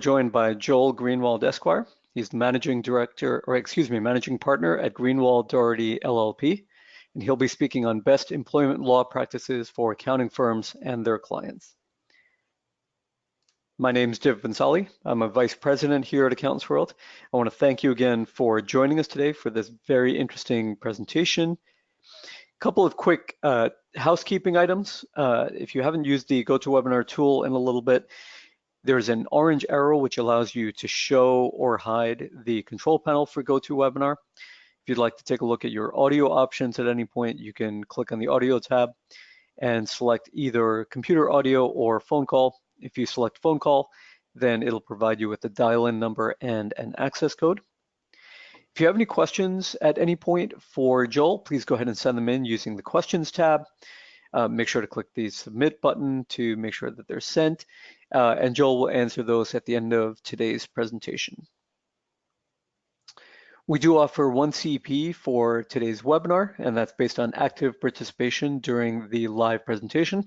joined by Joel Greenwald, Esquire. He's the managing partner at Greenwald Doherty LLP, and he'll be speaking on best employment law practices for accounting firms and their clients. My name is Div Bensali. I'm a vice president here at Accountants World. I want to thank you again for joining us today for this very interesting presentation. A couple of quick housekeeping items. If you haven't used the GoToWebinar tool in a little bit, there's an orange arrow which allows you to show or hide the control panel for GoToWebinar. If you'd like to take a look at your audio options at any point, you can click on the audio tab and select either computer audio or phone call. If you select phone call, then it'll provide you with the dial-in number and an access code. If you have any questions at any point for Joel, please go ahead and send them in using the questions tab. Make sure to click the submit button to make sure that they're sent, and Joel will answer those at the end of today's presentation. We do offer one CP for today's webinar, and that's based on active participation during the live presentation.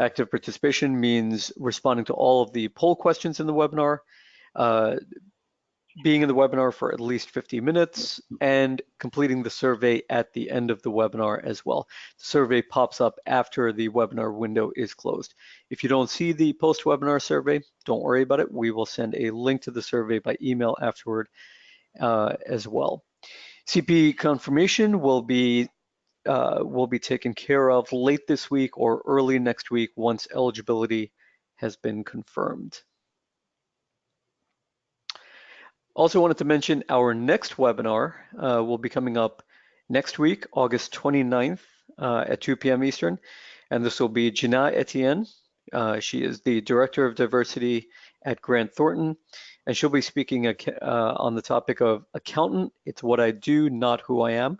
Active participation means responding to all of the poll questions in the webinar, being in the webinar for at least 50 minutes, and completing the survey at the end of the webinar as well. The survey pops up after the webinar window is closed. If you don't see the post-webinar survey, don't worry about it. We will send a link to the survey by email afterward as well. CP confirmation will be taken care of late this week or early next week once eligibility has been confirmed. Also wanted to mention our next webinar will be coming up next week, August 29th at 2 p.m. Eastern, and this will be Gina Etienne. She is the Director of Diversity at Grant Thornton, and she'll be speaking on the topic of accountant. It's what I do, not who I am.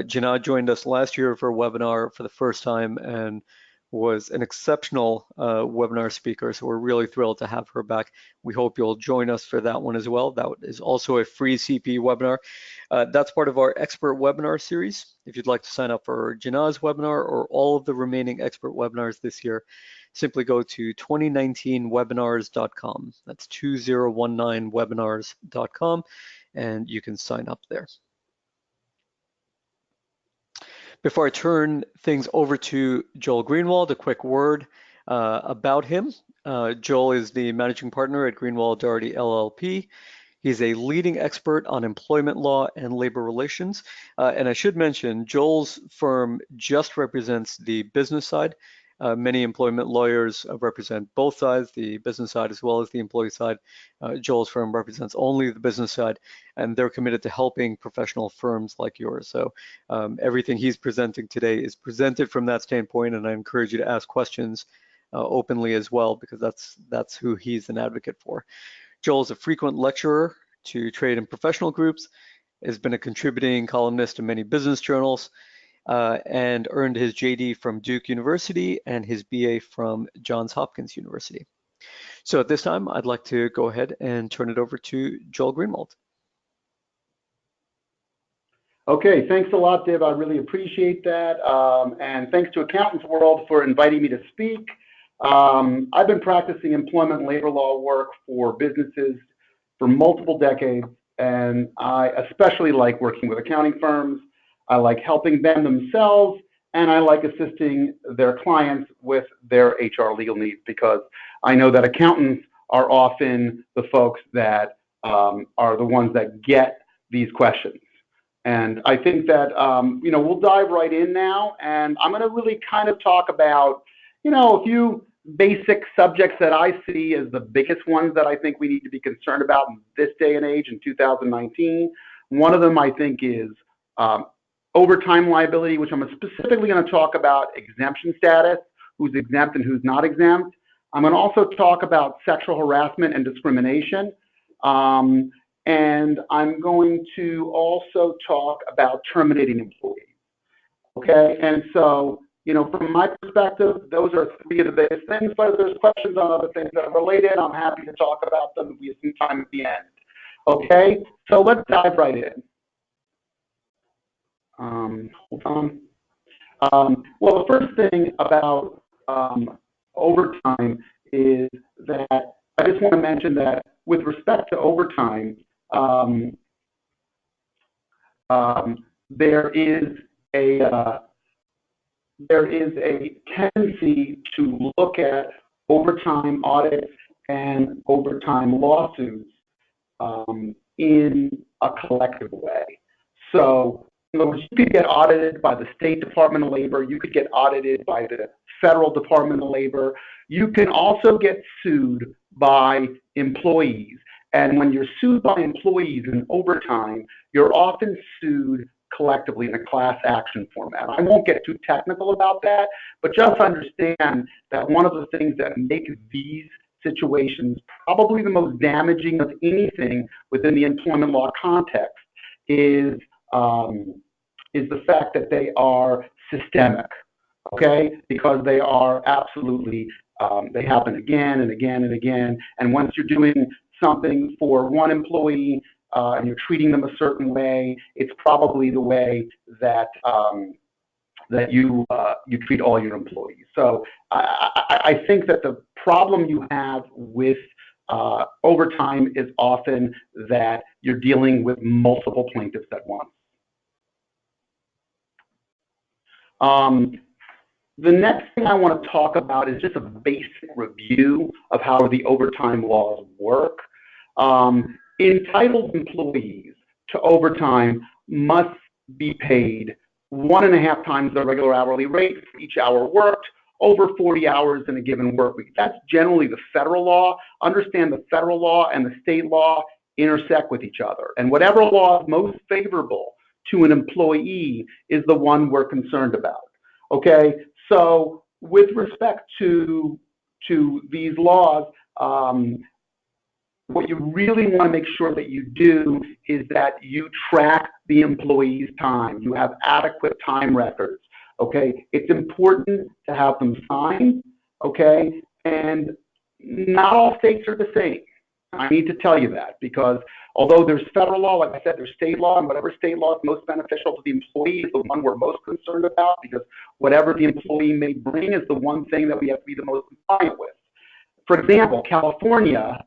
Gina joined us last year for a webinar for the first time and was an exceptional webinar speaker, so we're really thrilled to have her back. We hope you'll join us for that one as well. That is also a free CP webinar. That's part of our expert webinar series. If you'd like to sign up for Gina's webinar or all of the remaining expert webinars this year, simply go to 2019webinars.com. That's 2019webinars.com, and you can sign up there. Before I turn things over to Joel Greenwald, a quick word about him. Joel is the managing partner at Greenwald Doherty LLP. He's a leading expert on employment law and labor relations. And I should mention, Joel's firm just represents the business side. Many employment lawyers represent both sides, the business side as well as the employee side. Joel's firm represents only the business side, and they're committed to helping professional firms like yours. So everything he's presenting today is presented from that standpoint, and I encourage you to ask questions openly as well, because that's who he's an advocate for. Joel's a frequent lecturer to trade and professional groups, has been a contributing columnist to many business journals, and earned his JD from Duke University and his BA from Johns Hopkins University. So at this time, I'd like to go ahead and turn it over to Joel Greenwald. Okay, thanks a lot, Div. I really appreciate that. And thanks to Accountants World for inviting me to speak. I've been practicing employment and labor law work for businesses for multiple decades, and I especially like working with accounting firms. I like helping them themselves, and I like assisting their clients with their HR legal needs, because I know that accountants are often the folks that are the ones that get these questions. And I think that, we'll dive right in now, and I'm going to really kind of talk about, a few basic subjects that I see as the biggest ones that I think we need to be concerned about in this day and age in 2019. One of them, I think, is overtime liability, which I'm specifically going to talk about exemption status, who's exempt and who's not exempt. I'm going to also talk about sexual harassment and discrimination. And I'm going to also talk about terminating employees. Okay, and so, from my perspective, those are three of the biggest things, but if there's questions on other things that are related, I'm happy to talk about them if we have some time at the end. Okay, so let's dive right in. Hold on. Well, the first thing about overtime is that I just want to mention that with respect to overtime, there is a tendency to look at overtime audits and overtime lawsuits in a collective way. So, in other words, you could get audited by the State Department of Labor, you could get audited by the Federal Department of Labor, you can also get sued by employees. And when you're sued by employees in overtime, you're often sued collectively in a class action format. I won't get too technical about that, but just understand that one of the things that make these situations probably the most damaging of anything within the employment law context is the fact that they are systemic, okay? Because they are absolutely, they happen again and again and again. And once you're doing something for one employee and you're treating them a certain way, it's probably the way that that you treat all your employees. So I think that the problem you have with overtime is often that you're dealing with multiple plaintiffs at once. The next thing I want to talk about is just a basic review of how the overtime laws work. Entitled employees to overtime must be paid 1.5 times their regular hourly rate for each hour worked over 40 hours in a given work week. That's generally the federal law. Understand the federal law and the state law intersect with each other. And whatever law is most favorable to an employee is the one we're concerned about. Okay, so with respect to these laws, what you really want to make sure that you do is that you track the employee's time. You have adequate time records, okay? It's important to have them signed, okay? And not all states are the same. I need to tell you that because although there's federal law, like I said, there's state law, and whatever state law is most beneficial to the employee is the one we're most concerned about because whatever the employee may bring is the one thing that we have to be the most compliant with. For example, California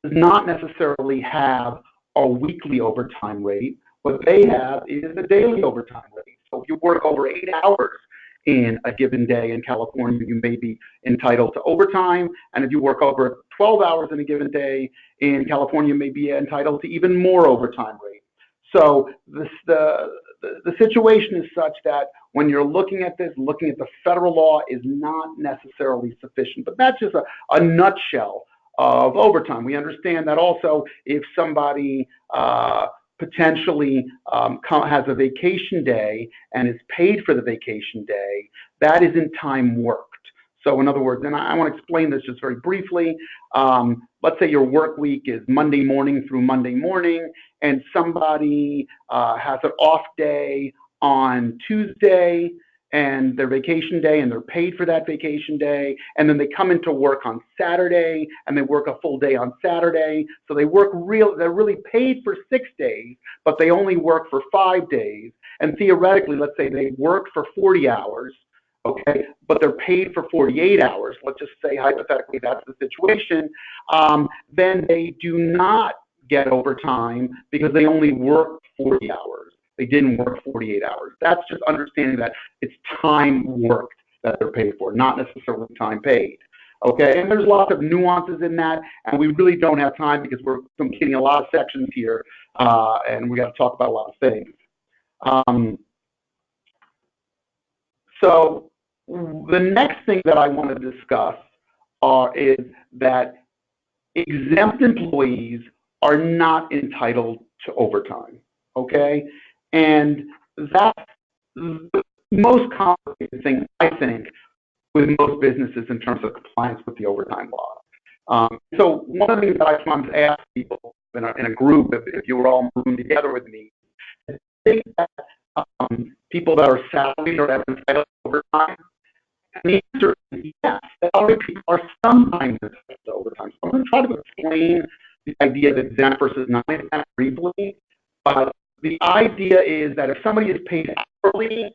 does not necessarily have a weekly overtime rate. What they have is a daily overtime rate. So if you work over 8 hours in a given day in California, you may be entitled to overtime. And if you work over 12 hours in a given day in California, you may be entitled to even more overtime rate. So the situation is such that when you're looking at this, looking at the federal law is not necessarily sufficient. But that's just a nutshell of overtime. We understand that also if somebody potentially has a vacation day and is paid for the vacation day, that isn't time worked. So in other words, and I want to explain this just very briefly, let's say your work week is Monday morning through Monday morning, and somebody has an off day on Tuesday and their vacation day, and they're paid for that vacation day, and then they come into work on Saturday and they work a full day on Saturday. So they work they're really paid for 6 days, but they only work for 5 days. And theoretically, let's say they work for 40 hours, okay, but they're paid for 48 hours. Let's just say hypothetically that's the situation. Then they do not get overtime because they only work 40 hours. They didn't work 48 hours. That's just understanding that it's time worked that they're paid for, not necessarily time paid. Okay, and there's lots of nuances in that, and we really don't have time because we're completing a lot of sections here, and we got to talk about a lot of things. So the next thing that I want to discuss is that exempt employees are not entitled to overtime. Okay. And that's the most complicated thing, I think, with most businesses in terms of compliance with the overtime law. So one of the things that I sometimes ask people in a group, if you were all in the room together with me, is think that people that are salaried or have entitled to overtime, and the answer is yes, salaried people are sometimes entitled to overtime. So I'm going to try to explain the idea of exempt versus non-exempt briefly. The idea is that if somebody is paid hourly,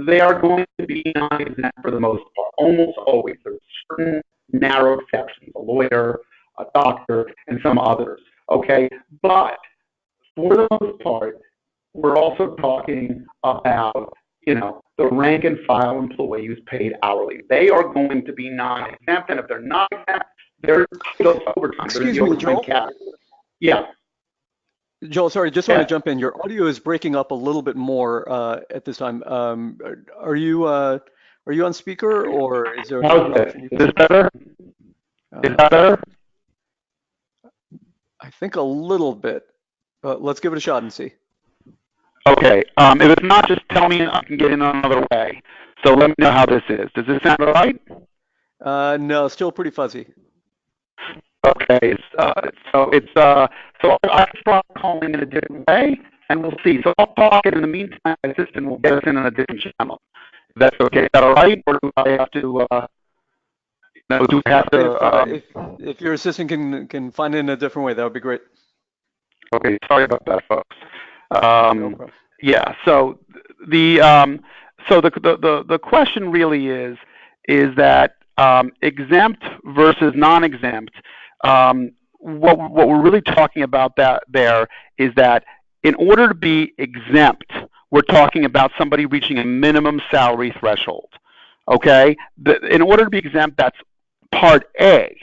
they are going to be non-exempt for the most part, almost always. There's certain narrow exceptions. A lawyer, a doctor, and some others, okay? But for the most part, we're also talking about, the rank and file employee who's paid hourly. They are going to be non-exempt, and if they're not exempt, they're entitled to overtime. Excuse me, Joel. Yeah. Joel, sorry, just want to jump in. Your audio is breaking up a little bit more at this time. Are you on speaker, or is there a different option? Is this better? Is that better? I think a little bit, but let's give it a shot and see. Okay. If it's not, just tell me and I can get in another way. So let me know how this is. Does this sound all right? No, still pretty fuzzy. Okay. So I can try calling in a different way, and we'll see. So I'll talk, and in the meantime, my assistant will get us in on a different channel. If that's okay. Is that all right? Or do I have to? Do I have to? If your assistant can find it in a different way, that would be great. Okay. Sorry about that, folks. No problem. Yeah. So the question really is that exempt versus non-exempt. What we're really talking about there is that in order to be exempt, we're talking about somebody reaching a minimum salary threshold. Okay. In order to be exempt, that's Part A.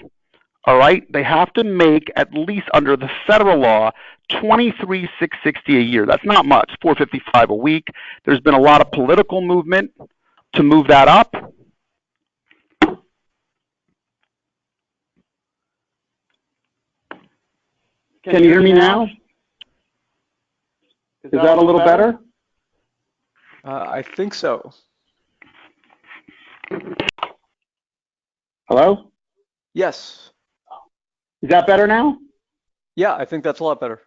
All right, they have to make, at least under the federal law, $23,660 a year. That's not much, $455 a week. There's been a lot of political movement to move that up. Can you hear me now? Is that a little better? I think so. Hello? Yes. Is that better now? Yeah, I think that's a lot better.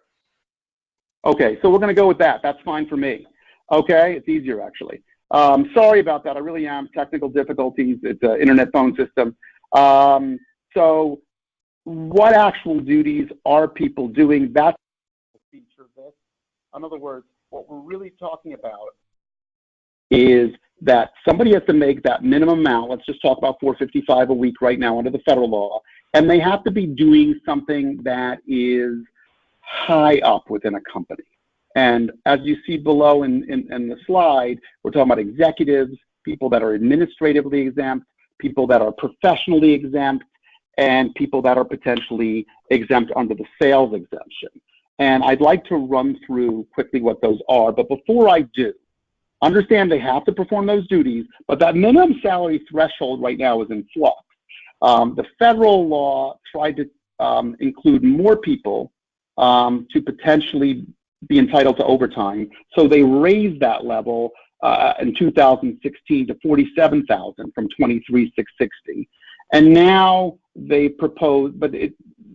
Okay, so we're going to go with that. That's fine for me. Okay, it's easier actually. Sorry about that. I really am. Technical difficulties. It's an internet phone system. So what actual duties are people doing? That's the feature of this. In other words, what we're really talking about is that somebody has to make that minimum amount. Let's just talk about $455 a week right now under the federal law. And they have to be doing something that is high up within a company. And as you see below in the slide, we're talking about executives, people that are administratively exempt, people that are professionally exempt, and people that are potentially exempt under the sales exemption. And I'd like to run through quickly what those are. But before I do, understand they have to perform those duties, but that minimum salary threshold right now is in flux. The federal law tried to include more people to potentially be entitled to overtime. So they raised that level in 2016 to $47,000 from $23,660. And now they proposed, but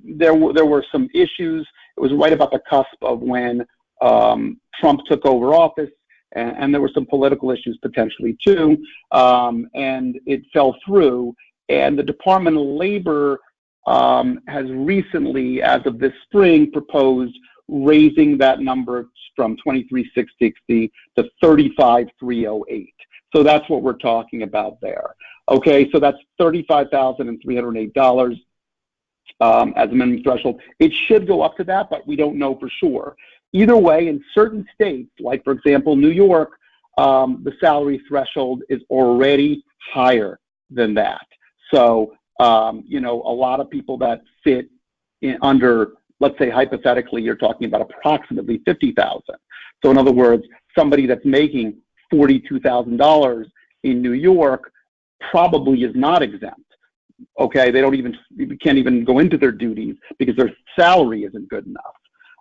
there were some issues. It was right about the cusp of when Trump took over office, and there were some political issues potentially too, and it fell through. And the Department of Labor has recently, as of this spring, proposed raising that number from $23,660 to $35,308. So that's what we're talking about there. Okay, so that's $35,308 as a minimum threshold. It should go up to that, but we don't know for sure. Either way, in certain states, like for example, New York, the salary threshold is already higher than that. So, you know, a lot of people that fit under, let's say hypothetically, you're talking about approximately $50,000. So in other words, somebody that's making $42,000 in New York probably is not exempt. Okay, they can't even go into their duties because their salary isn't good enough.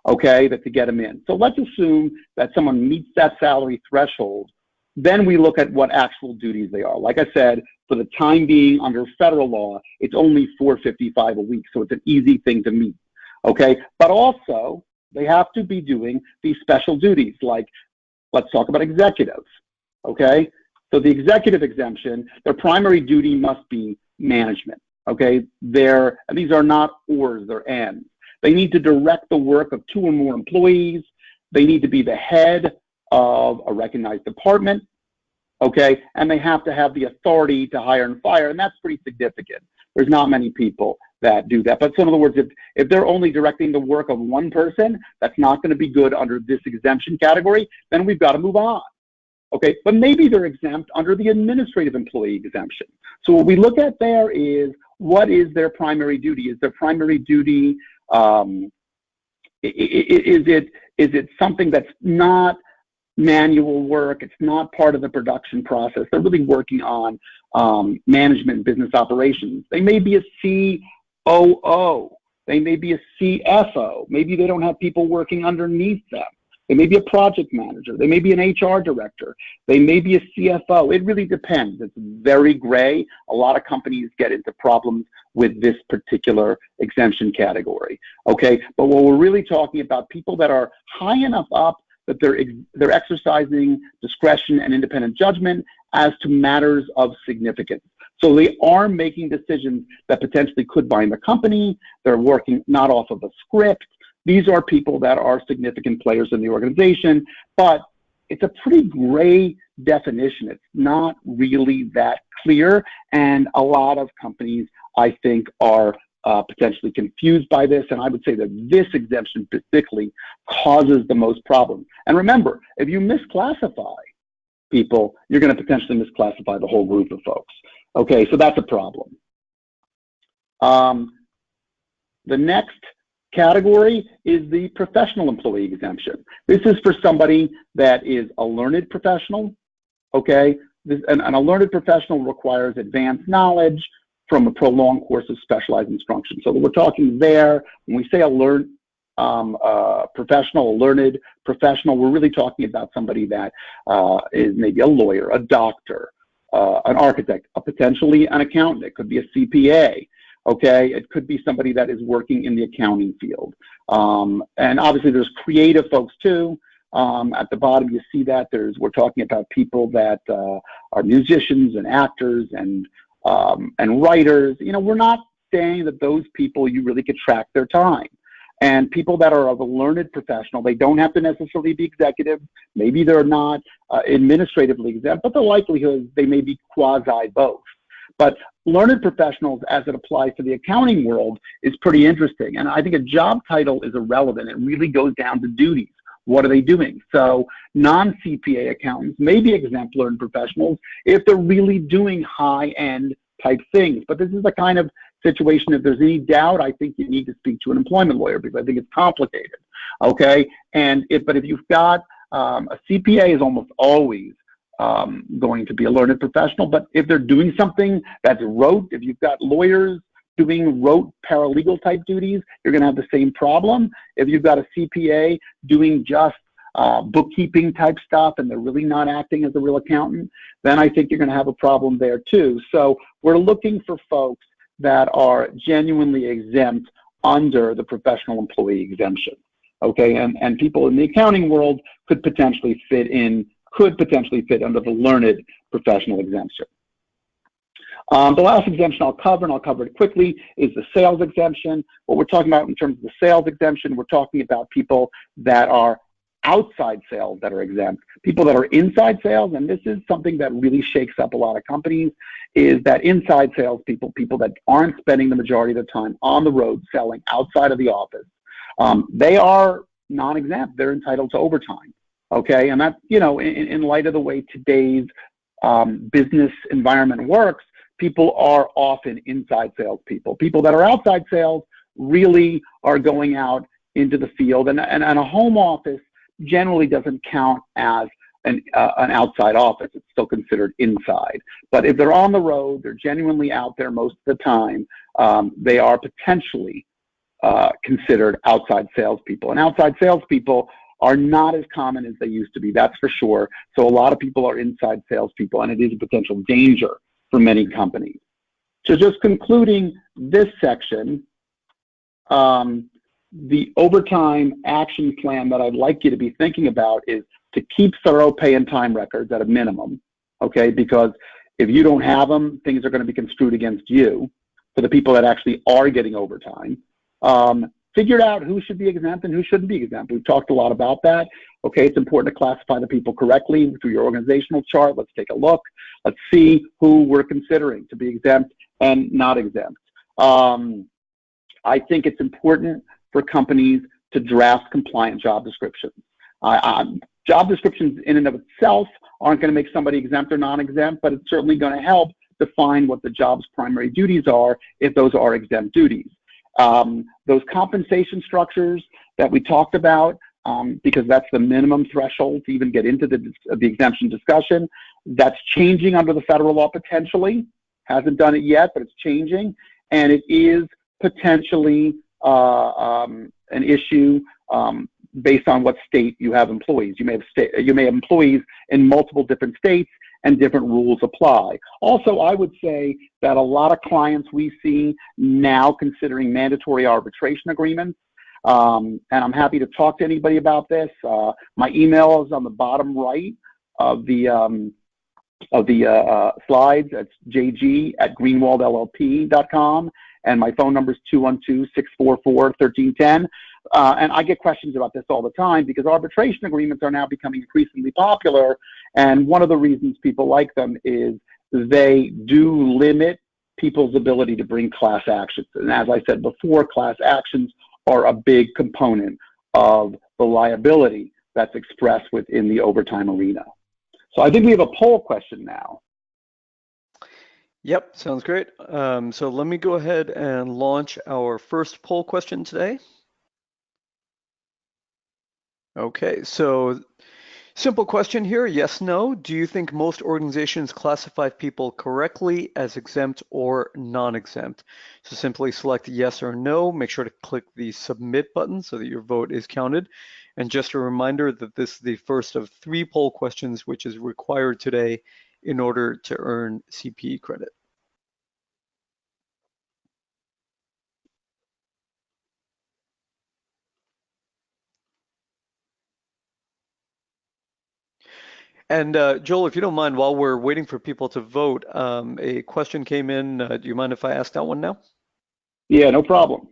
Okay, to get them in. So let's assume that someone meets that salary threshold. Then we look at what actual duties they are. Like I said, for the time being under federal law, it's only $455 a week, so it's an easy thing to meet. Okay, but also they have to be doing these special duties, like let's talk about executives. Okay, so the executive exemption, their primary duty must be management. Okay, and these are not ors, they're ands. They need to direct the work of 2 or more employees. They need to be the head of a recognized department, okay? And they have to have the authority to hire and fire, and that's pretty significant. There's not many people that do that. But so in other words, if they're only directing the work of one person, that's not going to be good under this exemption category, then we've got to move on. Okay, but maybe they're exempt under the administrative employee exemption. So what we look at there is, what is their primary duty? Is their primary duty, is it something that's not manual work? It's not part of the production process. They're really working on management and business operations. They may be a COO. They may be a CFO. Maybe they don't have people working underneath them. They may be a project manager. They may be an HR director. They may be a CFO. It really depends. It's very gray. A lot of companies get into problems with this particular exemption category. Okay, but what we're really talking about, people that are high enough up that they're exercising discretion and independent judgment as to matters of significance. So they are making decisions that potentially could bind the company. They're working not off of a script. These are people that are significant players in the organization, but it's a pretty gray definition. It's not really that clear, and a lot of companies, I think, are potentially confused by this, and I would say that this exemption particularly causes the most problems. And remember, if you misclassify people, you're going to potentially misclassify the whole group of folks. Okay, so that's a problem. The next category is the professional employee exemption. This is for somebody that is a learned professional, okay? And a learned professional requires advanced knowledge from a prolonged course of specialized instruction. So we're talking there, when we say a learned professional, a learned professional, we're really talking about somebody that is maybe a lawyer, a doctor, an architect, potentially an accountant. It could be a CPA. Okay, it could be somebody that is working in the accounting field. And obviously there's creative folks too. At the bottom you see that we're talking about people that are musicians and actors and writers. You know, we're not saying that those people, you really could track their time. And people that are of a learned professional, they don't have to necessarily be executive. Maybe they're not administratively exempt, but the likelihood is they may be quasi both. But learned professionals, as it applies to the accounting world, is pretty interesting. And I think a job title is irrelevant. It really goes down to duties. What are they doing? So non-CPA accountants may be exempt learned professionals if they're really doing high-end type things. But this is the kind of situation, if there's any doubt, I think you need to speak to an employment lawyer because I think it's complicated. Okay? But if you've got a CPA is almost always going to be a learned professional, but if they're doing something that's rote, if you've got lawyers doing rote paralegal type duties, you're going to have the same problem. If you've got a CPA doing just bookkeeping type stuff and they're really not acting as a real accountant, then I think you're going to have a problem there too. So we're looking for folks that are genuinely exempt under the professional employee exemption. Okay, and people in the accounting world could potentially fit under the learned professional exemption. The last exemption I'll cover, and I'll cover it quickly, is the sales exemption. What we're talking about in terms of the sales exemption, we're talking about people that are outside sales that are exempt. People that are inside sales, and this is something that really shakes up a lot of companies, is that inside sales people that aren't spending the majority of their time on the road selling outside of the office, they are non-exempt. They're entitled to overtime. Okay, and that's, you know, in light of the way today's business environment works, people are often inside sales people. People that are outside sales really are going out into the field, and a home office generally doesn't count as an outside office. It's still considered inside. But if they're on the road, they're genuinely out there most of the time, they are potentially considered outside salespeople. And outside salespeople are not as common as they used to be, that's for sure. So a lot of people are inside salespeople, and it is a potential danger for many companies. So just concluding this section, the overtime action plan that I'd like you to be thinking about is to keep thorough pay and time records at a minimum, okay? Because if you don't have them, things are going to be construed against you for the people that actually are getting overtime. Figure out who should be exempt and who shouldn't be exempt. We've talked a lot about that. Okay, it's important to classify the people correctly through your organizational chart. Let's take a look. Let's see who we're considering to be exempt and not exempt. I think it's important for companies to draft compliant job descriptions. Job descriptions in and of itself aren't going to make somebody exempt or non-exempt, but it's certainly going to help define what the job's primary duties are if those are exempt duties. Those compensation structures that we talked about, because that's the minimum threshold to even get into the exemption discussion, that's changing under the federal law potentially. Hasn't done it yet, but it's changing, and it is potentially an issue based on what state you have employees. You may have employees in multiple different states, and different rules apply. Also, I would say that a lot of clients we see now considering mandatory arbitration agreements, and I'm happy to talk to anybody about this. My email is on the bottom right of the slides. It's jg@greenwaldllp.com, and my phone number is 212-644-1310. And I get questions about this all the time because arbitration agreements are now becoming increasingly popular, and one of the reasons people like them is they do limit people's ability to bring class actions. And as I said before, class actions are a big component of the liability that's expressed within the overtime arena. So I think we have a poll question now. Yep, sounds great. So let me go ahead and launch our first poll question today. Okay, so simple question here, yes, no. Do you think most organizations classify people correctly as exempt or non-exempt? So simply select yes or no. Make sure to click the submit button so that your vote is counted. And just a reminder that this is the first of 3 poll questions which is required today in order to earn CPE credit. And Joel, if you don't mind, while we're waiting for people to vote, a question came in. Do you mind if I ask that one now? Yeah, no problem.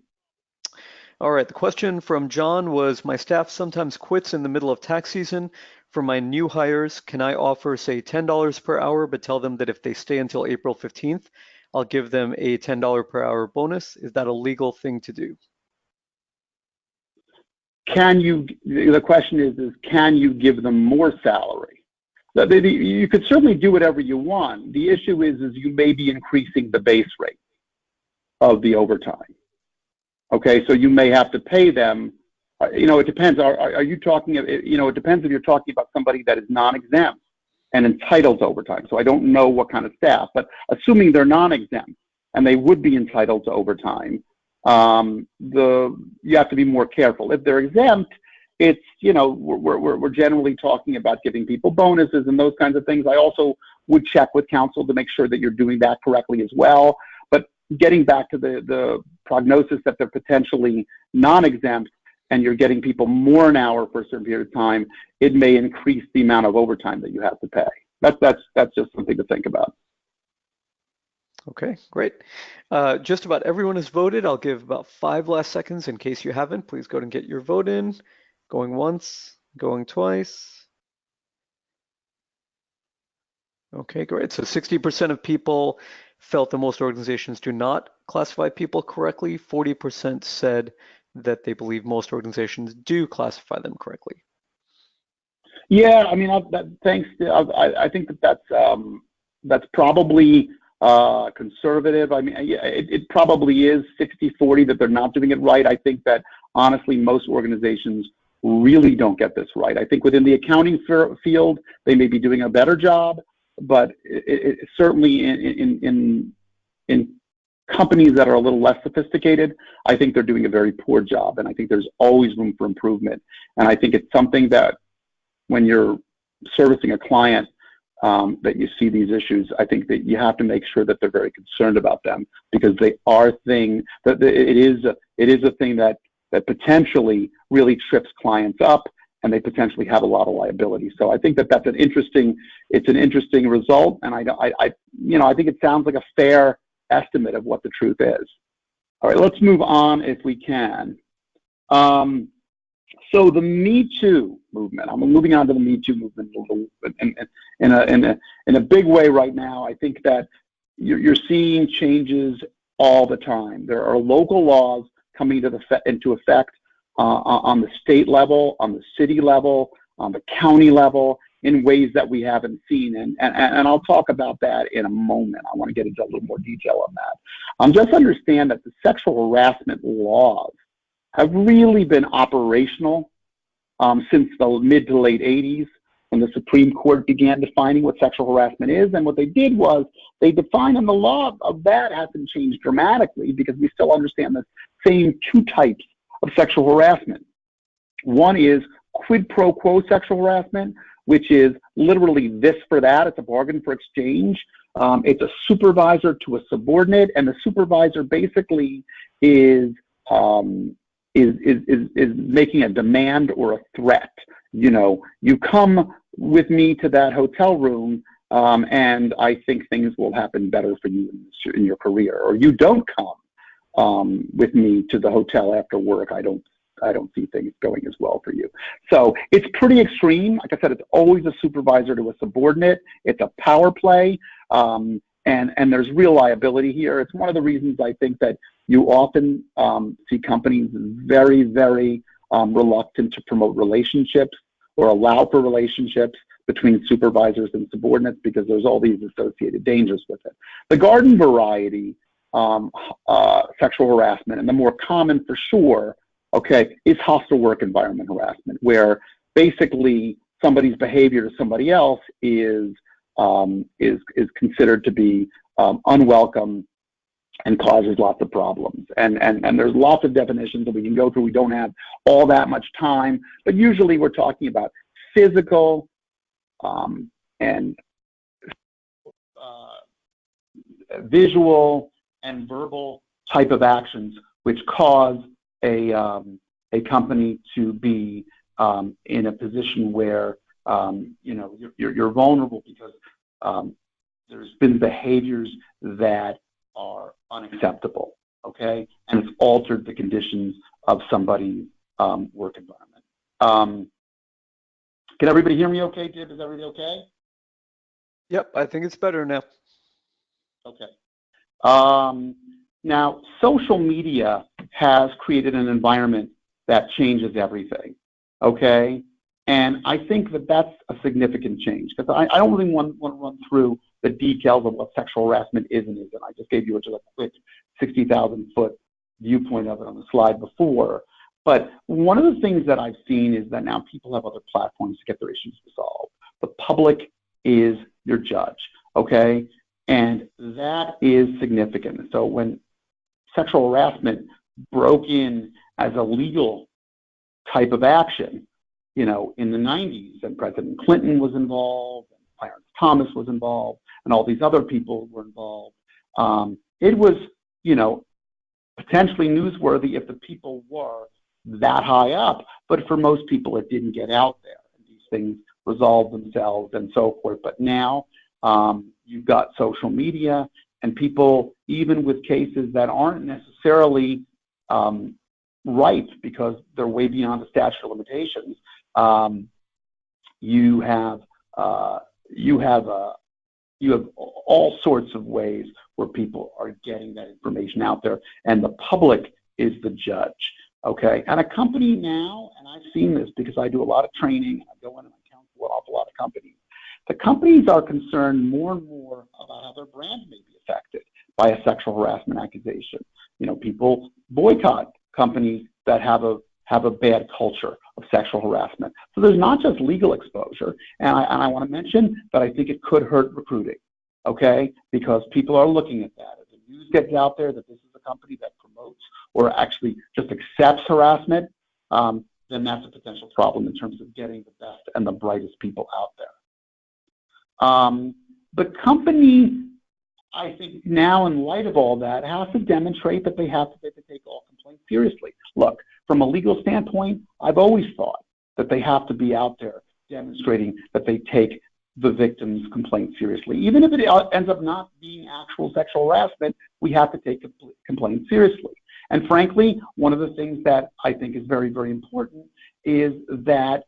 All right, the question from John was, my staff sometimes quits in the middle of tax season. For my new hires, can I offer, say, $10 per hour, but tell them that if they stay until April 15th, I'll give them a $10 per hour bonus? Is that a legal thing to do? The question is can you give them more salary? You could certainly do whatever you want. The issue is you may be increasing the base rate of the overtime. Okay, so you may have to pay them. It depends. Are you talking? It depends if you're talking about somebody that is non-exempt and entitled to overtime. So I don't know what kind of staff, but assuming they're non-exempt and they would be entitled to overtime, you have to be more careful. If they're exempt, it's, we're generally talking about giving people bonuses and those kinds of things. I also would check with counsel to make sure that you're doing that correctly as well. But getting back to the prognosis that they're potentially non-exempt and you're getting people more an hour for a certain period of time, it may increase the amount of overtime that you have to pay. That's just something to think about. Okay, great. Just about everyone has voted. I'll give about 5 last seconds in case you haven't. Please go and get your vote in. Going once, going twice. Okay, great. So 60% of people felt that most organizations do not classify people correctly. 40% said that they believe most organizations do classify them correctly. Yeah, I mean, thanks. I think that's probably conservative. I mean, yeah, it probably is 60-40 that they're not doing it right. I think that honestly, most organizations really don't get this right. I think within the accounting field, they may be doing a better job, but certainly in companies that are a little less sophisticated, I think they're doing a very poor job, and I think there's always room for improvement. And I think it's something that when you're servicing a client that you see these issues, I think that you have to make sure that they're very concerned about them, because they are it is a thing that potentially really trips clients up, and they potentially have a lot of liability. So I think that's an interesting result, and I think it sounds like a fair estimate of what the truth is. All right, let's move on if we can. So the Me Too movement. I'm moving on to the Me Too movement in a big way right now. I think that you're seeing changes all the time. There are local laws coming into effect on the state level, on the city level, on the county level, in ways that we haven't seen. And I'll talk about that in a moment. I want to get into a little more detail on that. Just understand that the sexual harassment laws have really been operational since the mid to late 80s, when the Supreme Court began defining what sexual harassment is. And what they did was they defined, and the law of that hasn't changed dramatically, because we still understand the same two types of sexual harassment. One is quid pro quo sexual harassment, which is literally this for that. It's a bargain for exchange. It's a supervisor to a subordinate, and the supervisor basically is making a demand or a threat. You know, you come with me to that hotel room, and I think things will happen better for you in your career. Or you don't come with me to the hotel after work. I don't see things going as well for you. So it's pretty extreme. Like I said, it's always a supervisor to a subordinate. It's a power play, and there's real liability here. It's one of the reasons I think that you often see companies very, very reluctant to promote relationships or allow for relationships between supervisors and subordinates, because there's all these associated dangers with it. The garden variety sexual harassment, and the more common for sure, okay, is hostile work environment harassment, where basically somebody's behavior to somebody else is considered to be unwelcome and causes lots of problems. And there's lots of definitions that we can go through. We don't have all that much time, but usually we're talking about physical and visual and verbal type of actions which cause a company to be in a position where you know, you're vulnerable, because there's been behaviors that are unacceptable, okay? And it's altered the conditions of somebody's work environment. Can everybody hear me okay, Dib? Is everybody okay? Yep, I think it's better now. Okay. Now, social media has created an environment that changes everything, okay? And I think that that's a significant change, because I don't really want to run through the details of what sexual harassment is and isn't. I just gave you just a quick 60,000-foot viewpoint of it on the slide before. But one of the things that I've seen is that now people have other platforms to get their issues resolved. The public is your judge, okay? And that is significant. So when sexual harassment broke in as a legal type of action, you know, in the 90s, and President Clinton was involved, and Clarence Thomas was involved, and all these other people were involved, it was, you know, potentially newsworthy if the people were that high up, but for most people it didn't get out there. And these things resolved themselves and so forth. But now you've got social media, and people, even with cases that aren't necessarily ripe because they're way beyond the statute of limitations, you have all sorts of ways where people are getting that information out there, and the public is the judge, okay? And a company now, and I've seen this because I do a lot of training, I go in and I counsel an awful lot of companies. The companies are concerned more and more about how their brand may be affected by a sexual harassment accusation. You know, people boycott companies that have a bad culture of sexual harassment. So there's not just legal exposure, and I want to mention that I think it could hurt recruiting, okay? Because people are looking at that. If the news gets out there that this is a company that promotes or actually just accepts harassment, then that's a potential problem in terms of getting the best and the brightest people out there. The company, I think now, in light of all that, has to demonstrate that they take all complaints seriously. Look, from a legal standpoint, I've always thought that they have to be out there demonstrating that they take the victim's complaint seriously. Even if it ends up not being actual sexual harassment, we have to take complaints seriously. And frankly, one of the things that I think is very, very important is that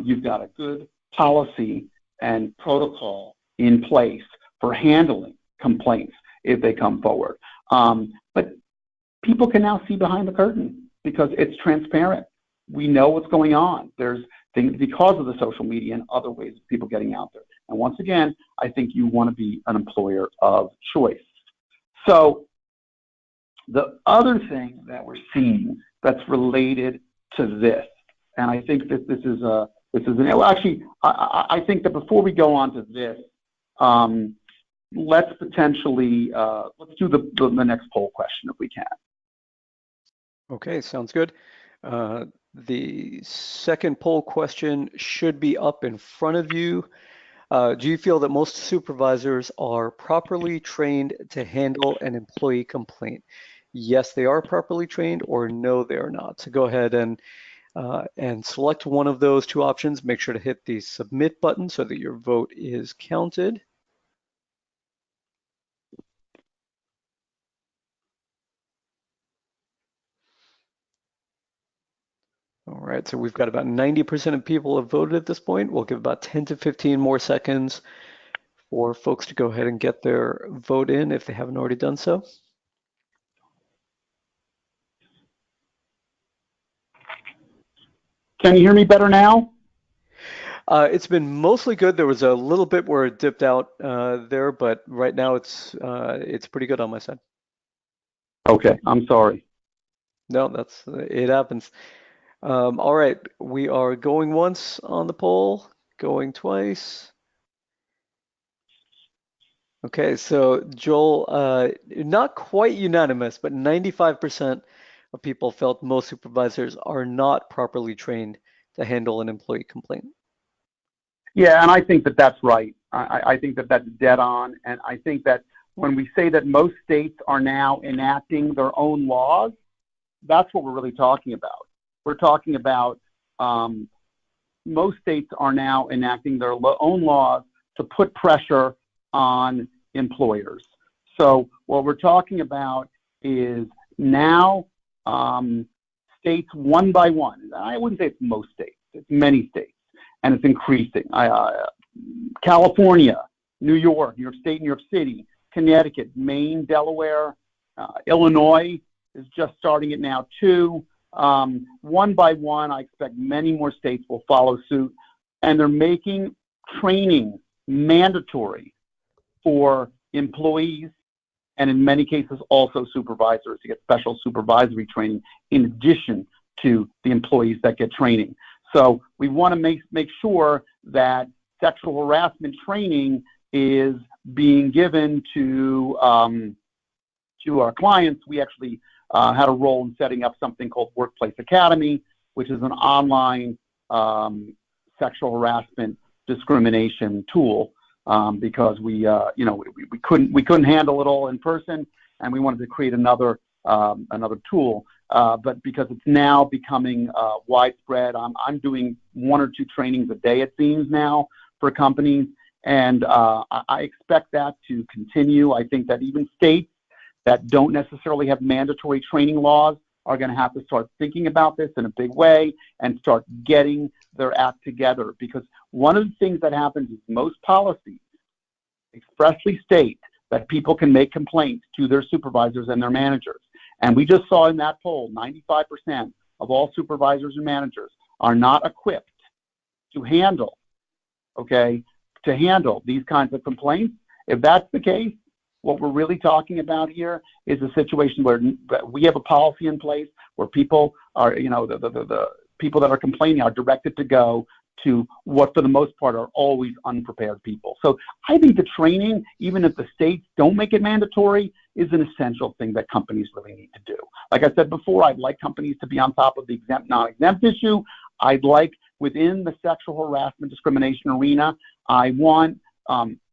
you've got a good policy and protocol in place for handling complaints if they come forward. But people can now see behind the curtain because it's transparent. We know what's going on. There's things because of the social media and other ways of people getting out there. And once again, I think you want to be an employer of choice. So the other thing that we're seeing that's related to this, and I think that I think that before we go on to this, let's potentially let's do the next poll question if we can. Okay, sounds good. The second poll question should be up in front of you. Do you feel that most supervisors are properly trained to handle an employee complaint? Yes, they are properly trained, or no, they are not. So go ahead and select one of those two options. Make sure to hit the submit button so that your vote is counted. All right, so we've got about 90% of people have voted at this point. We'll give about 10 to 15 more seconds for folks to go ahead and get their vote in if they haven't already done so. Can you hear me better now? It's been mostly good. There was a little bit where it dipped out there, but right now it's pretty good on my side. Okay, I'm sorry. No, it happens. All right, we are going once on the poll, going twice. Okay, so Joel, not quite unanimous, but 95% of people felt most supervisors are not properly trained to handle an employee complaint. Yeah, and I think that that's right. I think that that's dead on. And I think that when we say that most states are now enacting their own laws, that's what we're really talking about. We're talking about most states are now enacting their own laws to put pressure on employers. So what we're talking about is now states one by one. I wouldn't say it's most states. It's many states, and it's increasing. California, New York State, New York City, Connecticut, Maine, Delaware, Illinois is just starting it now too. One by one, I expect many more states will follow suit, and they're making training mandatory for employees and in many cases also supervisors to get special supervisory training in addition to the employees that get training. So we want to make sure that sexual harassment training is being given to our clients. We actually had a role in setting up something called Workplace Academy, which is an online sexual harassment discrimination tool because we couldn't handle it all in person, and we wanted to create another tool. But because it's now becoming widespread, I'm doing 1 or 2 trainings a day, it seems now, for companies, and I expect that to continue. I think that even states that don't necessarily have mandatory training laws are going to have to start thinking about this in a big way and start getting their act together, because one of the things that happens is most policies expressly state that people can make complaints to their supervisors and their managers. And we just saw in that poll, 95% of all supervisors and managers are not equipped to handle, these kinds of complaints. If that's the case, what we're really talking about here is a situation where we have a policy in place where people are, the people that are complaining are directed to go to what for the most part are always unprepared people. So I think the training, even if the states don't make it mandatory, is an essential thing that companies really need to do. Like I said before, I'd like companies to be on top of the exempt, non-exempt issue. I'd like within the sexual harassment discrimination arena, I want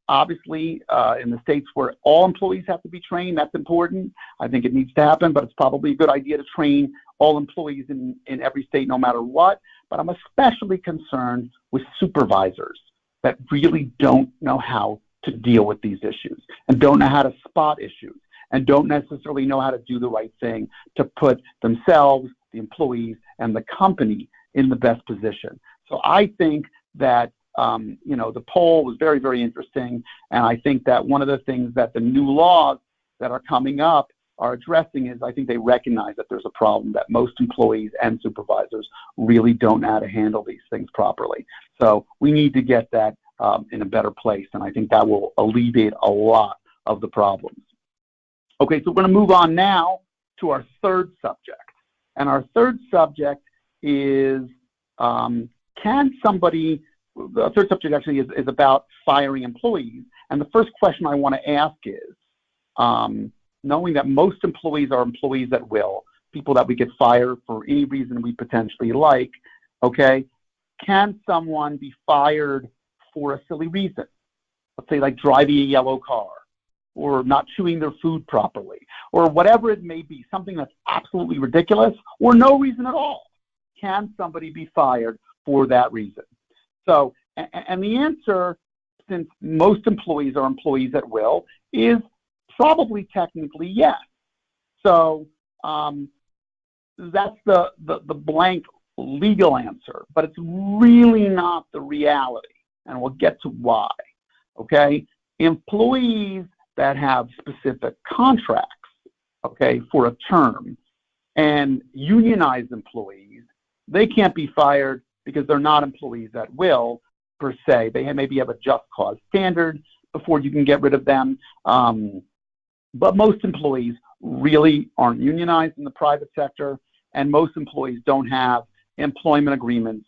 obviously, in the states where all employees have to be trained, that's important. I think it needs to happen, but it's probably a good idea to train all employees in every state no matter what. But I'm especially concerned with supervisors that really don't know how to deal with these issues and don't know how to spot issues and don't necessarily know how to do the right thing to put themselves, the employees, and the company in the best position. So I think that the poll was very, very interesting, and I think that one of the things that the new laws that are coming up are addressing is I think they recognize that there's a problem, that most employees and supervisors really don't know how to handle these things properly. So we need to get that in a better place, and I think that will alleviate a lot of the problems. Okay, so we're going to move on now to our third subject. And our third subject is, the third subject actually is about firing employees. And the first question I want to ask is, knowing that most employees are employees at will, people that we get fired for any reason we potentially like, okay, can someone be fired for a silly reason? Let's say like driving a yellow car, or not chewing their food properly, or whatever it may be, something that's absolutely ridiculous, or no reason at all. Can somebody be fired for that reason? So, and the answer, since most employees are employees at will, is probably technically yes. So that's the blank legal answer, but it's really not the reality, and we'll get to why. Okay, employees that have specific contracts, okay, for a term, and unionized employees, they can't be fired because they're not employees at will per se. They maybe have a just cause standard before you can get rid of them. But most employees really aren't unionized in the private sector, and most employees don't have employment agreements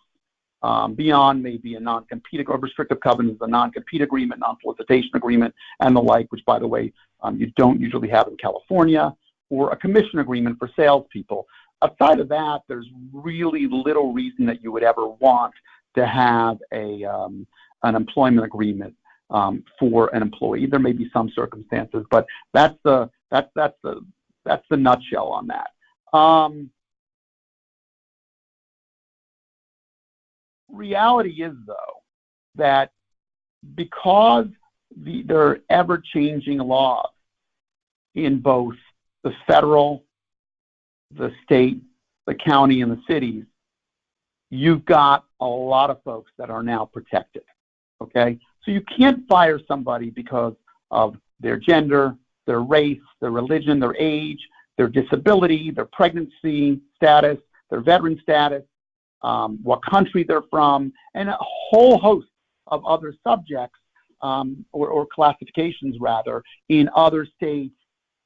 beyond maybe a non-compete or restrictive covenants, a non-compete agreement, non-solicitation agreement, and the like, which, by the way, you don't usually have in California, or a commission agreement for salespeople. Outside of that, there's really little reason that you would ever want to have an employment agreement for an employee. There may be some circumstances, but that's the nutshell on that. Reality is, though, that because there are ever-changing laws in both the federal, the state, the county, and the cities, you've got a lot of folks that are now protected, okay? So you can't fire somebody because of their gender, their race, their religion, their age, their disability, their pregnancy status, their veteran status, what country they're from, and a whole host of other subjects or classifications, rather, in other states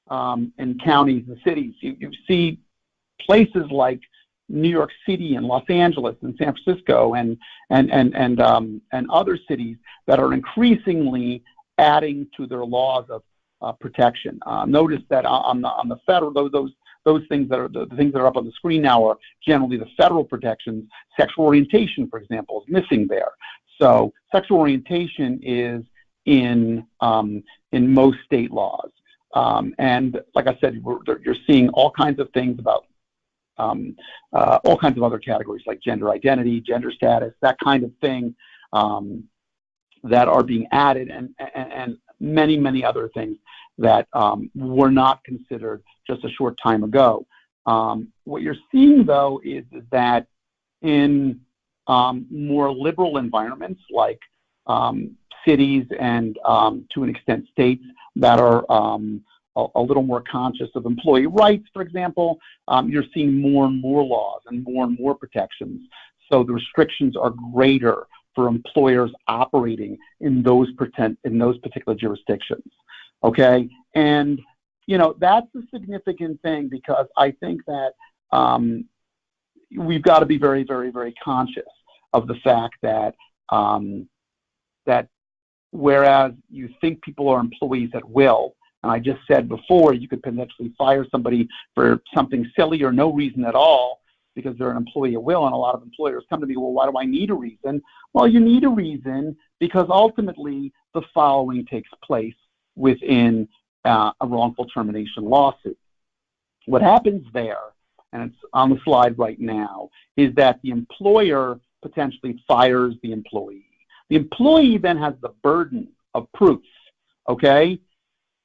and counties and cities. You see places like New York City and Los Angeles and San Francisco and other cities that are increasingly adding to their laws of protection. Notice that on the federal, those things that are the things that are up on the screen now are generally the federal protections. Sexual orientation, for example, is missing there. So sexual orientation is in most state laws, and like I said, you're seeing all kinds of things about all kinds of other categories like gender identity, gender status, that kind of thing, that are being added, and many other things that were not considered just a short time ago. What you're seeing, though, is that in more liberal environments like cities and to an extent states that are a little more conscious of employee rights, for example, you're seeing more and more laws and more protections. So the restrictions are greater for employers operating in those particular jurisdictions. Okay, and that's a significant thing, because I think that we've got to be very, very, very conscious of the fact that that whereas you think people are employees at will, and I just said before, you could potentially fire somebody for something silly or no reason at all because they're an employee at will, and a lot of employers come to me, well, why do I need a reason? Well, you need a reason because ultimately the following takes place within a wrongful termination lawsuit. What happens there, and it's on the slide right now, is that the employer potentially fires the employee. The employee then has the burden of proof, okay?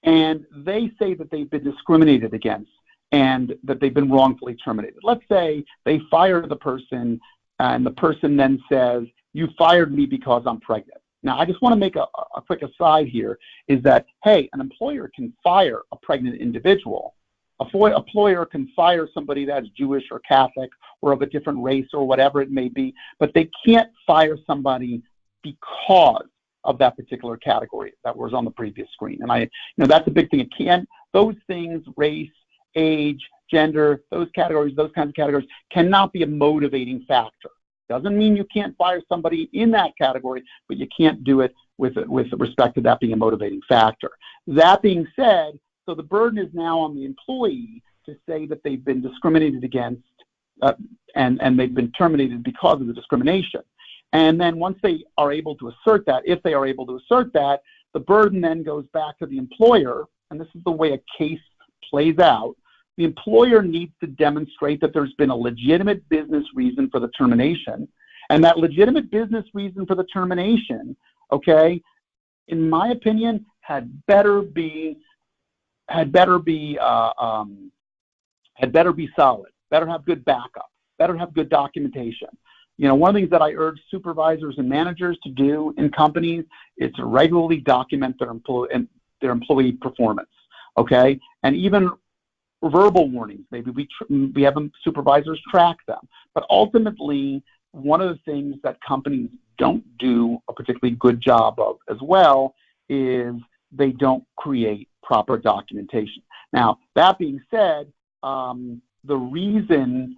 And they say that they've been discriminated against and that they've been wrongfully terminated. Let's say they fire the person, and the person then says, you fired me because I'm pregnant. Now, I just want to make a quick aside here, is that, hey, an employer can fire a pregnant individual, employer can fire somebody that's Jewish or Catholic or of a different race or whatever it may be, but they can't fire somebody because of that particular category that was on the previous screen. And that's a big thing. It can't, those things, race, age, gender, those categories, those kinds of categories cannot be a motivating factor. Doesn't mean you can't fire somebody in that category, but you can't do it with respect to that being a motivating factor. That being said, so the burden is now on the employee to say that they've been discriminated against and they've been terminated because of the discrimination. And then once they are able to assert that, if they are able to assert that, the burden then goes back to the employer, and this is the way a case plays out. The employer needs to demonstrate that there's been a legitimate business reason for the termination, and that legitimate business reason for the termination, okay, in my opinion, had better be solid, better have good backup, better have good documentation. One of the things that I urge supervisors and managers to do in companies is to regularly document their employee performance, okay? And even verbal warnings, maybe we have supervisors track them. But ultimately, one of the things that companies don't do a particularly good job of as well is they don't create proper documentation. Now, that being said, the reason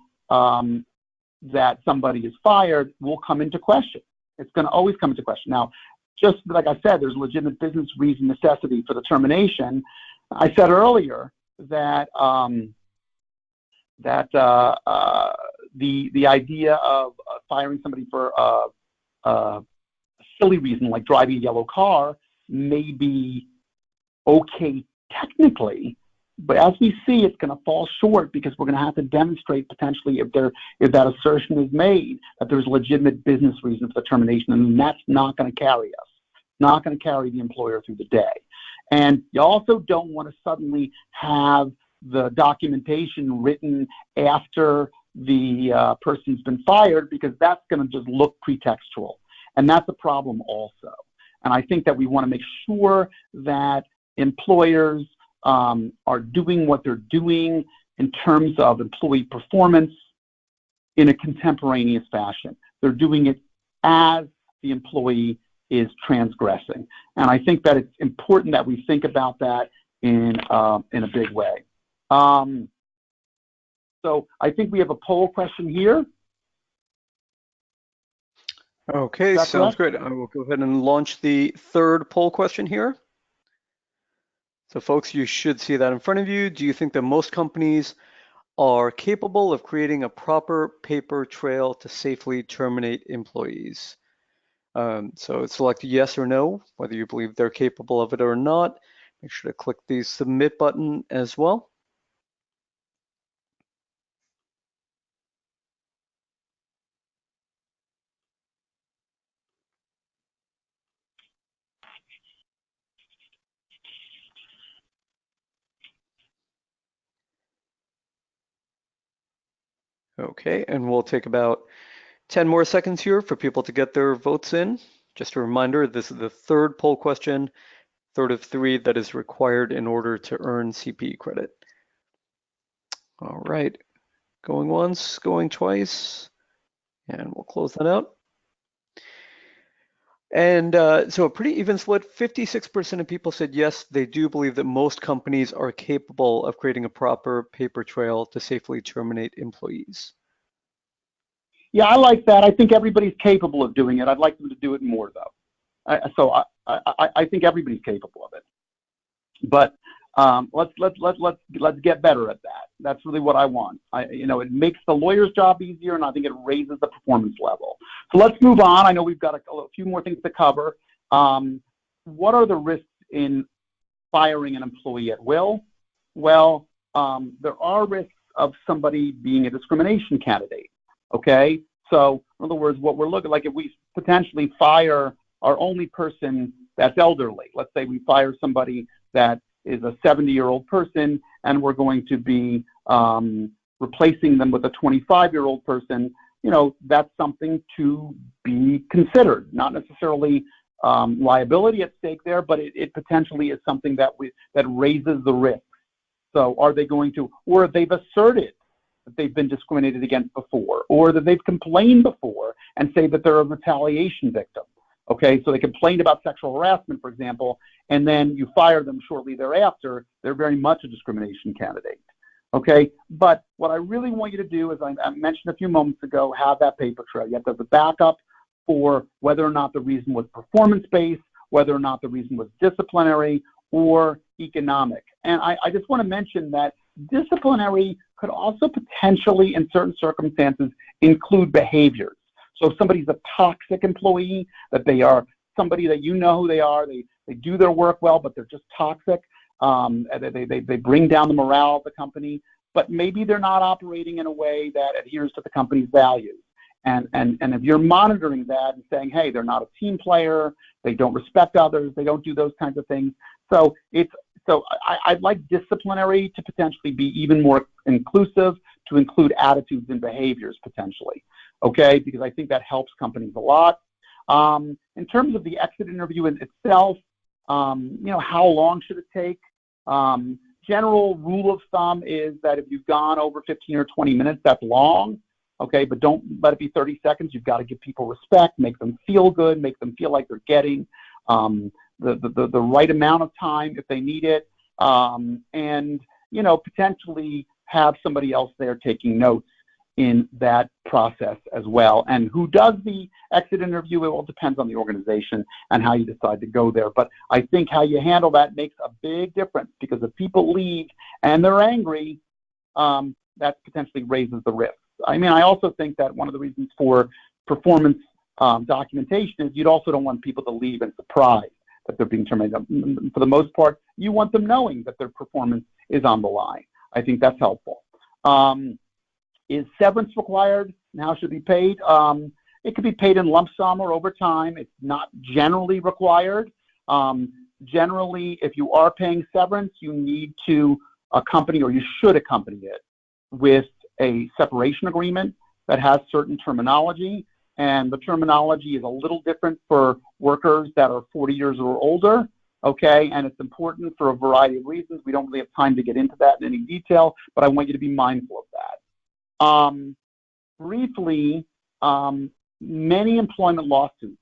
that somebody is fired will come into question. It's going to always come into question. Now, just like I said, there's legitimate business reason necessity for the termination. I said earlier that the idea of firing somebody for a silly reason like driving a yellow car may be okay technically, but as we see, it's going to fall short because we're going to have to demonstrate potentially if that assertion is made that there's legitimate business reason for the termination, and that's not going to carry us, not going to carry the employer through the day. And you also don't want to suddenly have the documentation written after the person's been fired, because that's going to just look pretextual, and that's a problem also. And I think that we want to make sure that employers are doing what they're doing in terms of employee performance in a contemporaneous fashion. They're doing it as the employee is transgressing. And I think that it's important that we think about that in a big way. So I think we have a poll question here. Okay, sounds good. I will go ahead and launch the third poll question here. So folks, you should see that in front of you. Do you think that most companies are capable of creating a proper paper trail to safely terminate employees? So select yes or no, whether you believe they're capable of it or not. Make sure to click the submit button as well. Okay, and we'll take about 10 more seconds here for people to get their votes in. Just a reminder, this is the third poll question, third of 3 that is required in order to earn CPE credit. All right, going once, going twice, and we'll close that out. And so a pretty even split, 56% of people said yes, they do believe that most companies are capable of creating a proper paper trail to safely terminate employees. Yeah, I like that. I think everybody's capable of doing it. I'd like them to do it more, though. I think everybody's capable of it. But let's get better at that. That's really what I want. It makes the lawyer's job easier, and I think it raises the performance level. So let's move on. I know we've got a few more things to cover. What are the risks in firing an employee at will? Well, there are risks of somebody being a discrimination candidate. Okay, so in other words, what we're looking like, if we potentially fire our only person that's elderly, let's say we fire somebody that is a 70-year-old person, and we're going to be replacing them with a 25-year-old person, that's something to be considered. Not necessarily liability at stake there, but it potentially is something that raises the risk So are they going to, or they've asserted that they've been discriminated against before, or that they've complained before and say that they're a retaliation victim. Okay, so they complained about sexual harassment, for example, and then you fire them shortly thereafter. They're very much a discrimination candidate. Okay, but what I really want you to do, as I mentioned a few moments ago, have that paper trail. You have to have the backup for whether or not the reason was performance-based, whether or not the reason was disciplinary or economic. And I just want to mention that disciplinary could also potentially, in certain circumstances, include behaviors. So if somebody's a toxic employee, that they are somebody that you know who they are, they do their work well, but they're just toxic, they bring down the morale of the company, but maybe they're not operating in a way that adheres to the company's values. And if you're monitoring that and saying, hey, they're not a team player, they don't respect others, they don't do those kinds of things. So I'd like disciplinary to potentially be even more inclusive, to include attitudes and behaviors potentially, okay? Because I think that helps companies a lot. In terms of the exit interview in itself, how long should it take? General rule of thumb is that if you've gone over 15 or 20 minutes, that's long. Okay, but don't let it be 30 seconds. You've got to give people respect, make them feel good, make them feel like they're getting the right amount of time if they need it, and potentially have somebody else there taking notes in that process as well. And who does the exit interview, it all depends on the organization and how you decide to go there. But I think how you handle that makes a big difference, because if people leave and they're angry, that potentially raises the risk. I mean, I also think that one of the reasons for performance documentation is you also don't want people to leave and surprised that they're being terminated. For the most part, you want them knowing that their performance is on the line. I think that's helpful. Is severance required and how should it be paid? It could be paid in lump sum or over time. It's not generally required. Generally, if you are paying severance, you need to accompany, or you should accompany it with a separation agreement that has certain terminology, and the terminology is a little different for workers that are 40 years or older, okay? And it's important for a variety of reasons. We don't really have time to get into that in any detail, but I want you to be mindful of that. Briefly, many employment lawsuits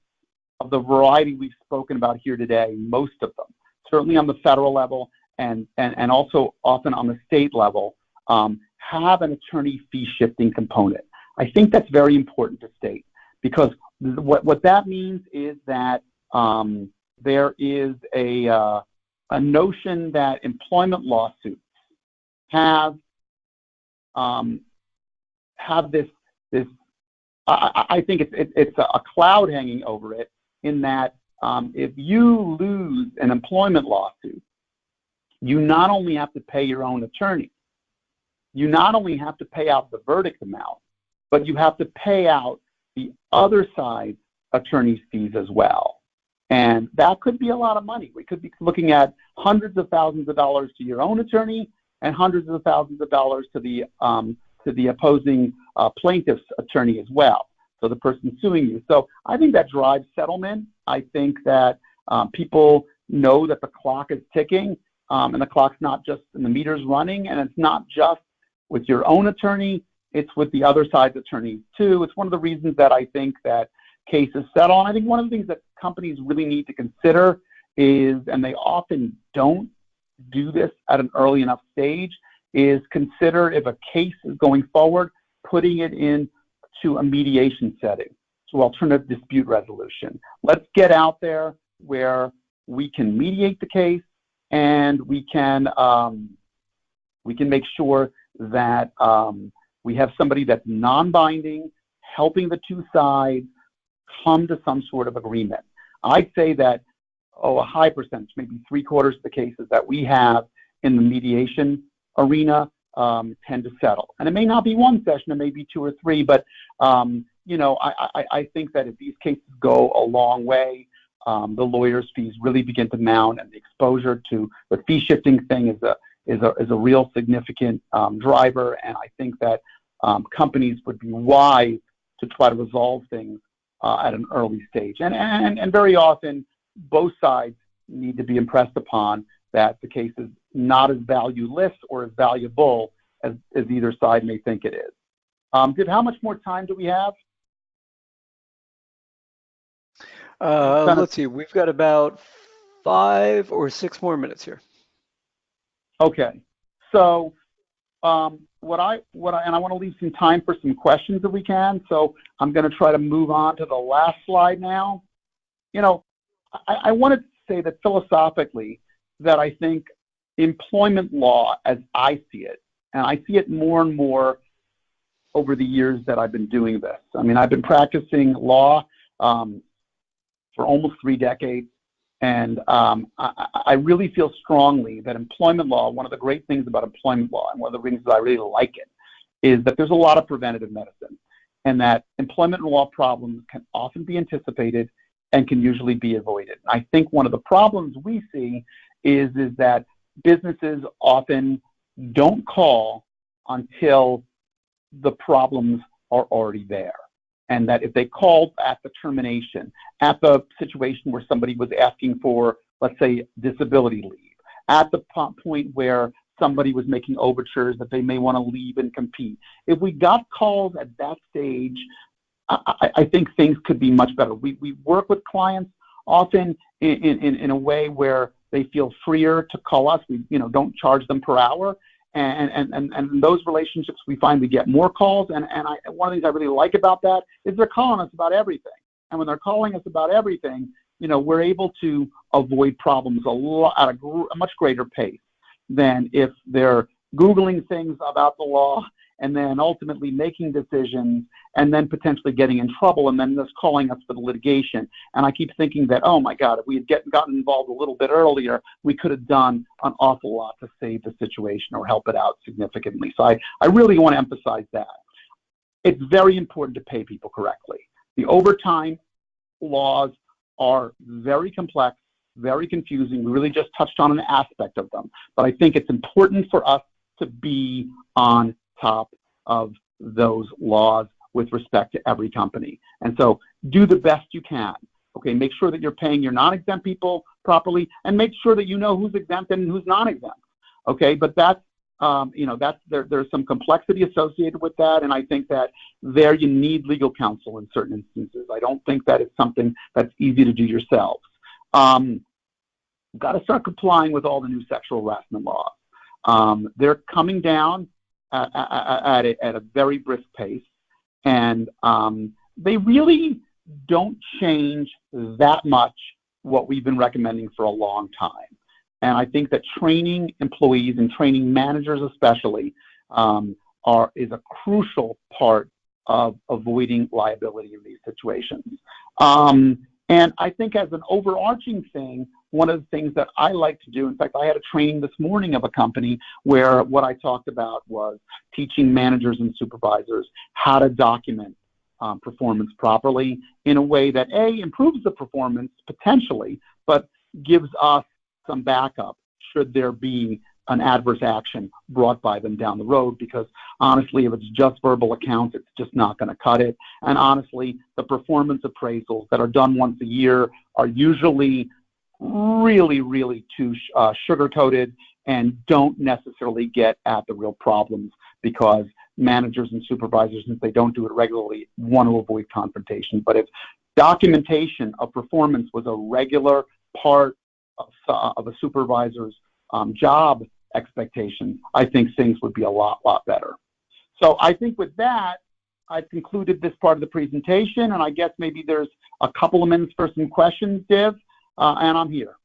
of the variety we've spoken about here today, most of them, certainly on the federal level and also often on the state level, have an attorney fee shifting component. I think that's very important to state, because what that means is that there is a notion that employment lawsuits have this I think it's a cloud hanging over it, in that if you lose an employment lawsuit, you not only have to pay your own attorney, you not only have to pay out the verdict amount, but you have to pay out the other side's attorney's fees as well. And that could be a lot of money. We could be looking at hundreds of thousands of dollars to your own attorney and hundreds of thousands of dollars to the opposing plaintiff's attorney as well, so the person suing you. So I think that drives settlement. I think that people know that the clock is ticking, and the clock's not just, and the meter's running, and it's not just with your own attorney, it's with the other side's attorney too. It's one of the reasons that I think that cases settle. And I think one of the things that companies really need to consider is, and they often don't do this at an early enough stage, is consider, if a case is going forward, putting it into a mediation setting, to alternative dispute resolution. Let's get out there where we can mediate the case, and we can make sure that we have somebody that's non-binding, helping the two sides come to some sort of agreement. I'd say that, a high percentage, maybe 3/4 of the cases that we have in the mediation arena tend to settle. And it may not be one session, it may be 2 or 3, but I think that if these cases go a long way, the lawyers' fees really begin to mount, and the exposure to the fee shifting thing is a real significant driver. And I think that companies would be wise to try to resolve things at an early stage. And very often, both sides need to be impressed upon that the case is not as valueless or as valuable as either side may think it is. Div, how much more time do we have? Let's see, we've got about 5 or 6 more minutes here. Okay, so what I want to leave some time for some questions if we can. So I'm going to try to move on to the last slide now. You know, I wanted to say that philosophically, that I think employment law, as I see it, and I see it more and more over the years that I've been doing this. I mean, I've been practicing law for almost 3 decades. And I really feel strongly that employment law, one of the great things about employment law, and one of the reasons I really like it, is that there's a lot of preventative medicine, and that employment law problems can often be anticipated and can usually be avoided. I think one of the problems we see is that businesses often don't call until the problems are already there. And that if they called at the termination, at the situation where somebody was asking for, let's say, disability leave, at the point where somebody was making overtures that they may want to leave and compete, if we got calls at that stage, I think things could be much better. We work with clients often in a way where they feel freer to call us. We don't charge them per hour. And in those relationships, we find we get more calls. And one of the things I really like about that is they're calling us about everything. And when they're calling us about everything, we're able to avoid problems at a much greater pace than if they're Googling things about the law and then ultimately making decisions and then potentially getting in trouble and then just calling us for the litigation. And I keep thinking that, oh my God, if we had gotten involved a little bit earlier, we could have done an awful lot to save the situation or help it out significantly. So I really want to emphasize that. It's very important to pay people correctly. The overtime laws are very complex, very confusing. We really just touched on an aspect of them. But I think it's important for us to be on top of those laws with respect to every company. And so do the best you can. Okay, make sure that you're paying your non-exempt people properly and make sure that you know who's exempt and who's non-exempt. Okay, but that's, there's some complexity associated with that, and I think that there you need legal counsel in certain instances. I don't think that it's something that's easy to do yourselves. Got to start complying with all the new sexual harassment laws. They're coming down at a very brisk pace, and they really don't change that much what we've been recommending for a long time. And I think that training employees and training managers especially is a crucial part of avoiding liability in these situations. And I think as an overarching thing, one of the things that I like to do, in fact, I had a training this morning of a company where what I talked about was teaching managers and supervisors how to document performance properly in a way that, A, improves the performance potentially, but gives us some backup should there be an adverse action brought by them down the road, because honestly, if it's just verbal accounts, it's just not going to cut it. And honestly, the performance appraisals that are done once a year are usually really, really too sugar-coated and don't necessarily get at the real problems, because managers and supervisors, since they don't do it regularly, want to avoid confrontation. But if documentation of performance was a regular part of a supervisor's job expectation, I think things would be a lot better. So I think with that, I've concluded this part of the presentation, and I guess maybe there's a couple of minutes for some questions, Div, and I'm here.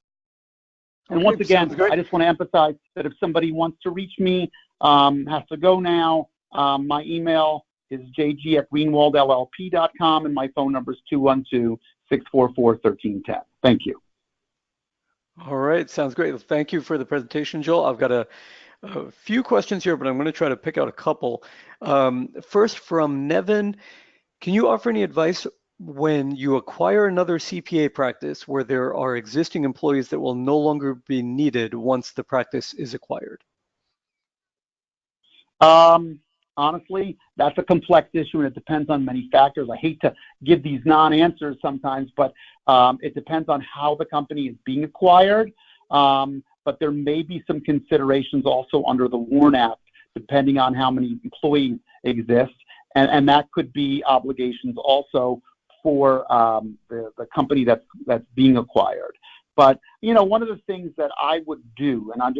And once again, I just want to emphasize that if somebody wants to reach me, has to go now. My email is jg@greenwaldllp.com, and my phone number is 212-644-1310. Thank you. All right, sounds great. Thank you for the presentation, Joel. I've got a few questions here, but I'm going to try to pick out a couple. First, from Nevin, can you offer any advice when you acquire another CPA practice where there are existing employees that will no longer be needed once the practice is acquired? Honestly, that's a complex issue, and it depends on many factors. I hate to give these non-answers sometimes, but it depends on how the company is being acquired. but there may be some considerations also under the WARN Act, depending on how many employees exist, and that could be obligations also for the company that's being acquired. But one of the things that I would do, and I'm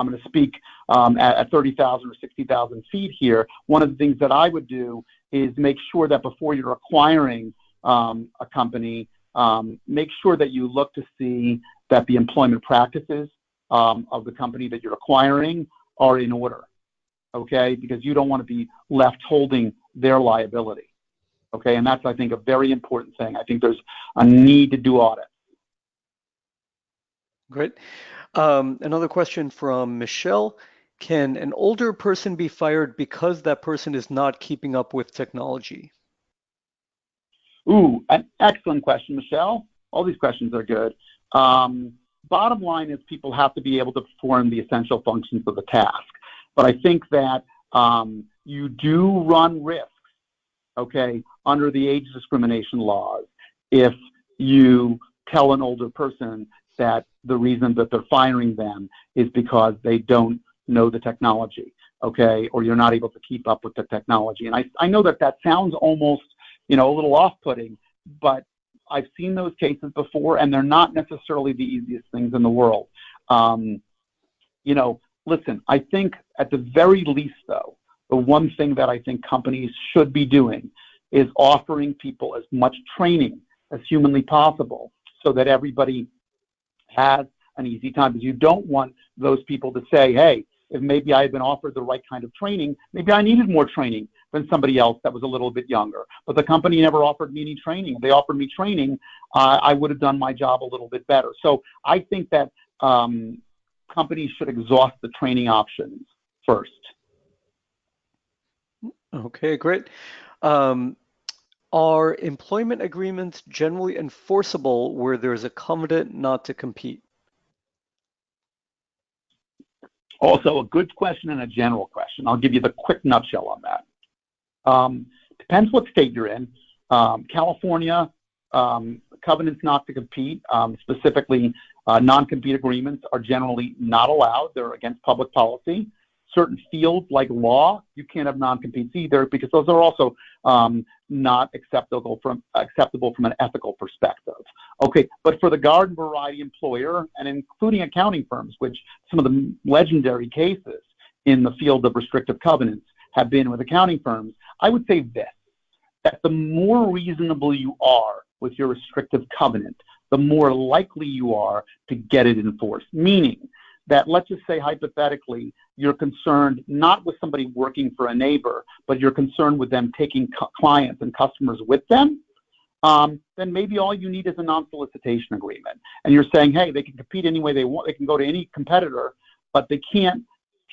gonna speak at 30,000 or 60,000 feet here. One of the things that I would do is make sure that before you're acquiring a company, make sure that you look to see that the employment practices of the company that you're acquiring are in order, okay? Because you don't want to be left holding their liability, okay? And that's, I think, a very important thing. I think there's a need to do audits. Great. Another question from Michelle. Can an older person be fired because that person is not keeping up with technology? Ooh, an excellent question, Michelle. All these questions are good. Bottom line is people have to be able to perform the essential functions of the task. But I think that you do run risks, okay, under the age discrimination laws if you tell an older person that the reason that they're firing them is because they don't know the technology, okay, or you're not able to keep up with the technology. And I know that sounds almost, a little off-putting, but I've seen those cases before, and they're not necessarily the easiest things in the world. Listen, I think at the very least, though, the one thing that I think companies should be doing is offering people as much training as humanly possible so that everybody has an easy time. Because you don't want those people to say, hey, if maybe I had been offered the right kind of training, maybe I needed more training than somebody else that was a little bit younger. But the company never offered me any training. If they offered me training, I would have done my job a little bit better. So I think that companies should exhaust the training options first. Okay, great. Are employment agreements generally enforceable where there's a covenant not to compete? Also, a good question and a general question. I'll give you the quick nutshell on that. Depends what state you're in. California, covenants not to compete, specifically non-compete agreements, are generally not allowed. They're against public policy. Certain fields like law, you can't have non-competes either because those are also not acceptable from an ethical perspective. Okay, but for the garden variety employer, and including accounting firms, which some of the legendary cases in the field of restrictive covenants have been with accounting firms, I would say this, that the more reasonable you are with your restrictive covenant, the more likely you are to get it enforced. Meaning that, let's just say hypothetically, you're concerned not with somebody working for a neighbor, but you're concerned with them taking clients and customers with them, then maybe all you need is a non-solicitation agreement. And you're saying, hey, they can compete any way they want, they can go to any competitor, but they can't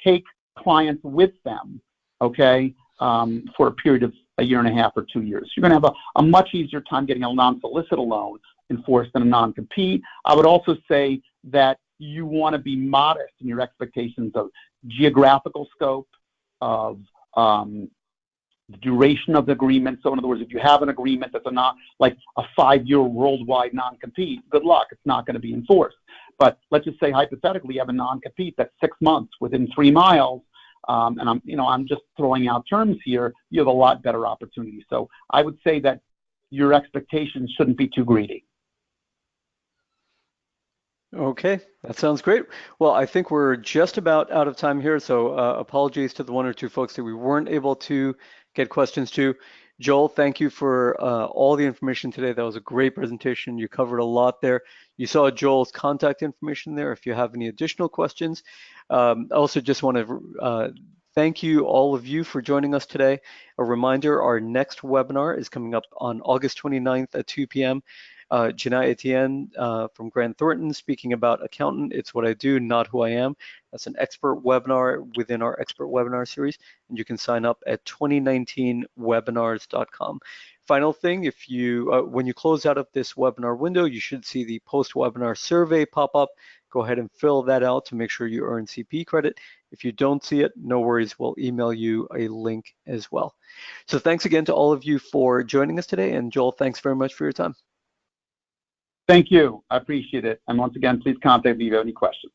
take clients with them, okay, for a period of a year and a half or 2 years. You're going to have a much easier time getting a non-solicit loan enforced than a non-compete. I would also say that you want to be modest in your expectations of geographical scope, of the duration of the agreement. So in other words, if you have an agreement that's like a 5-year worldwide non-compete, good luck, it's not going to be enforced. But let's just say hypothetically you have a non-compete that's 6 months within 3 miles, and I'm just throwing out terms here, you have a lot better opportunity. So I would say that your expectations shouldn't be too greedy. Okay, that sounds great. Well, I think we're just about out of time here, so apologies to the 1 or 2 folks that we weren't able to get questions to. Joel, thank you for all the information today. That was a great presentation. You covered a lot there. You saw Joel's contact information there if you have any additional questions. I also just want to thank you, all of you, for joining us today. A reminder, our next webinar is coming up on August 29th at 2 p.m. Janai Etienne from Grant Thornton speaking about accountant. It's what I do, not who I am. That's an expert webinar within our expert webinar series, and you can sign up at 2019webinars.com. Final thing, if you when you close out of this webinar window, you should see the post-webinar survey pop up. Go ahead and fill that out to make sure you earn CP credit. If you don't see it, no worries, we'll email you a link as well. So thanks again to all of you for joining us today, and Joel, thanks very much for your time. Thank you. I appreciate it. And once again, please contact me if you have any questions.